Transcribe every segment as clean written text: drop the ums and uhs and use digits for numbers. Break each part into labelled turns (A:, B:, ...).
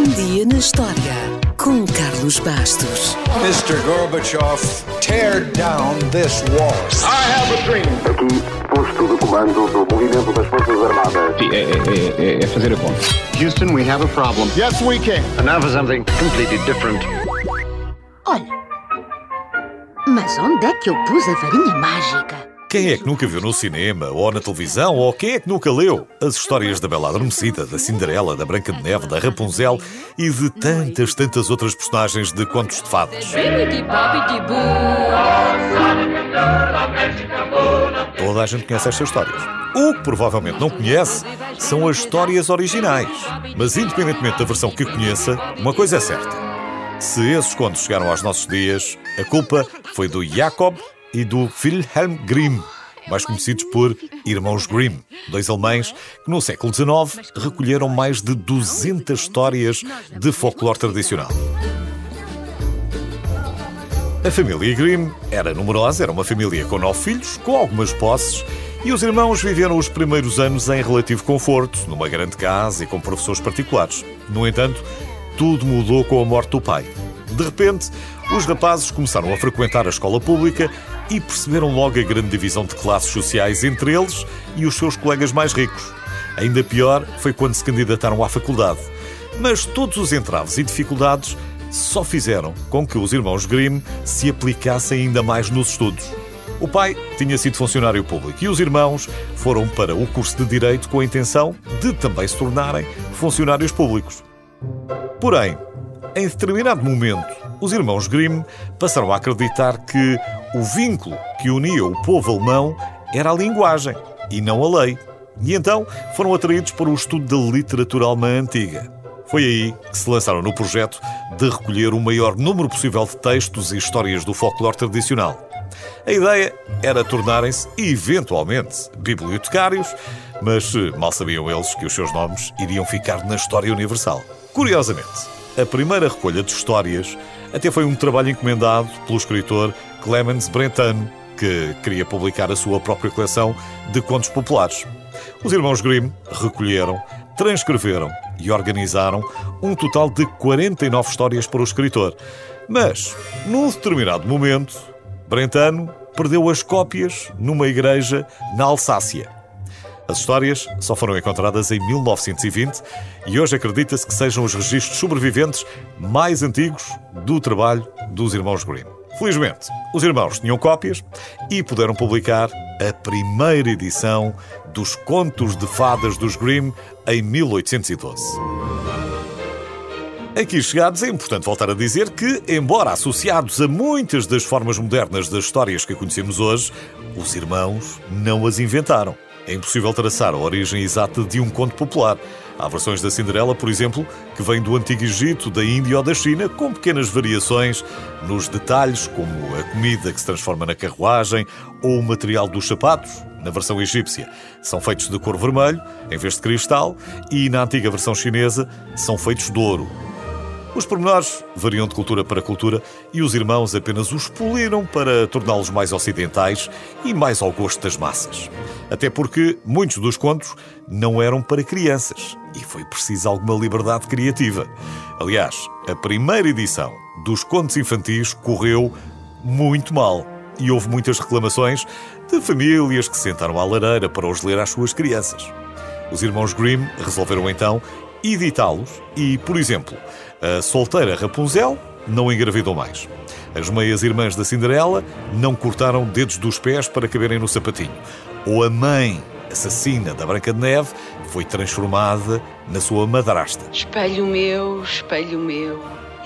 A: Um dia na história com Carlos Bastos.
B: Mr. Gorbachev, tear down this wall.
C: I have a dream.
D: Aqui, posto de comando do movimento das Forças Armadas.
E: Sim, é fazer a conta.
D: Houston, we have a problem.
C: Yes, we can.
D: And now for something completely different.
F: Olha, mas onde é que eu pus a varinha mágica?
G: Quem é que nunca viu no cinema, ou na televisão, ou quem é que nunca leu as histórias da Bela Adormecida, da Cinderela, da Branca de Neve, da Rapunzel e de tantas outras personagens de contos de fadas? Toda a gente conhece estas histórias. O que provavelmente não conhece são as histórias originais. Mas independentemente da versão que conheça, uma coisa é certa. Se esses contos chegaram aos nossos dias, a culpa foi do Jacob e do Wilhelm Grimm, mais conhecidos por Irmãos Grimm, dois alemães que no século XIX recolheram mais de 200 histórias de folclore tradicional. A família Grimm era numerosa, era uma família com 9 filhos, com algumas posses, e os irmãos viveram os primeiros anos em relativo conforto, numa grande casa e com professores particulares. No entanto, tudo mudou com a morte do pai. De repente, os rapazes começaram a frequentar a escola pública e perceberam logo a grande divisão de classes sociais entre eles e os seus colegas mais ricos. Ainda pior foi quando se candidataram à faculdade. Mas todos os entraves e dificuldades só fizeram com que os irmãos Grimm se aplicassem ainda mais nos estudos. O pai tinha sido funcionário público e os irmãos foram para o curso de Direito com a intenção de também se tornarem funcionários públicos. Porém, em determinado momento, os irmãos Grimm passaram a acreditar que o vínculo que unia o povo alemão era a linguagem e não a lei. E então foram atraídos para o estudo da literatura alemã antiga. Foi aí que se lançaram no projeto de recolher o maior número possível de textos e histórias do folclore tradicional. A ideia era tornarem-se, eventualmente, bibliotecários, mas mal sabiam eles que os seus nomes iriam ficar na história universal. Curiosamente, a primeira recolha de histórias até foi um trabalho encomendado pelo escritor Clemens Brentano, que queria publicar a sua própria coleção de contos populares. Os irmãos Grimm recolheram, transcreveram e organizaram um total de 49 histórias para o escritor. Mas, num determinado momento, Brentano perdeu as cópias numa igreja na Alsácia. As histórias só foram encontradas em 1920 e hoje acredita-se que sejam os registros sobreviventes mais antigos do trabalho dos irmãos Grimm. Felizmente, os irmãos tinham cópias e puderam publicar a primeira edição dos Contos de Fadas dos Grimm em 1812. Aqui chegados, é importante voltar a dizer que, embora associados a muitas das formas modernas das histórias que conhecemos hoje, os irmãos não as inventaram. É impossível traçar a origem exata de um conto popular. Há versões da Cinderela, por exemplo, que vêm do Antigo Egito, da Índia ou da China, com pequenas variações nos detalhes, como a comida que se transforma na carruagem ou o material dos sapatos. Na versão egípcia, são feitos de cor vermelho, em vez de cristal, e na antiga versão chinesa, são feitos de ouro. Os pormenores variam de cultura para cultura e os irmãos apenas os poliram para torná-los mais ocidentais e mais ao gosto das massas. Até porque muitos dos contos não eram para crianças e foi preciso alguma liberdade criativa. Aliás, a primeira edição dos contos infantis correu muito mal e houve muitas reclamações de famílias que se sentaram à lareira para os ler às suas crianças. Os irmãos Grimm resolveram então editá-los e, por exemplo, a solteira Rapunzel não engravidou mais. As meias-irmãs da Cinderela não cortaram dedos dos pés para caberem no sapatinho. Ou a mãe assassina da Branca de Neve foi transformada na sua madrasta.
H: Espelho meu,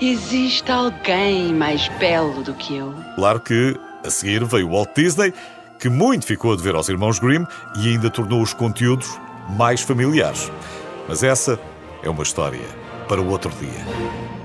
H: existe alguém mais belo do que eu?
G: Claro que, a seguir, veio Walt Disney, que muito ficou a dever aos irmãos Grimm e ainda tornou os conteúdos mais familiares. Mas essa é uma história para o outro dia.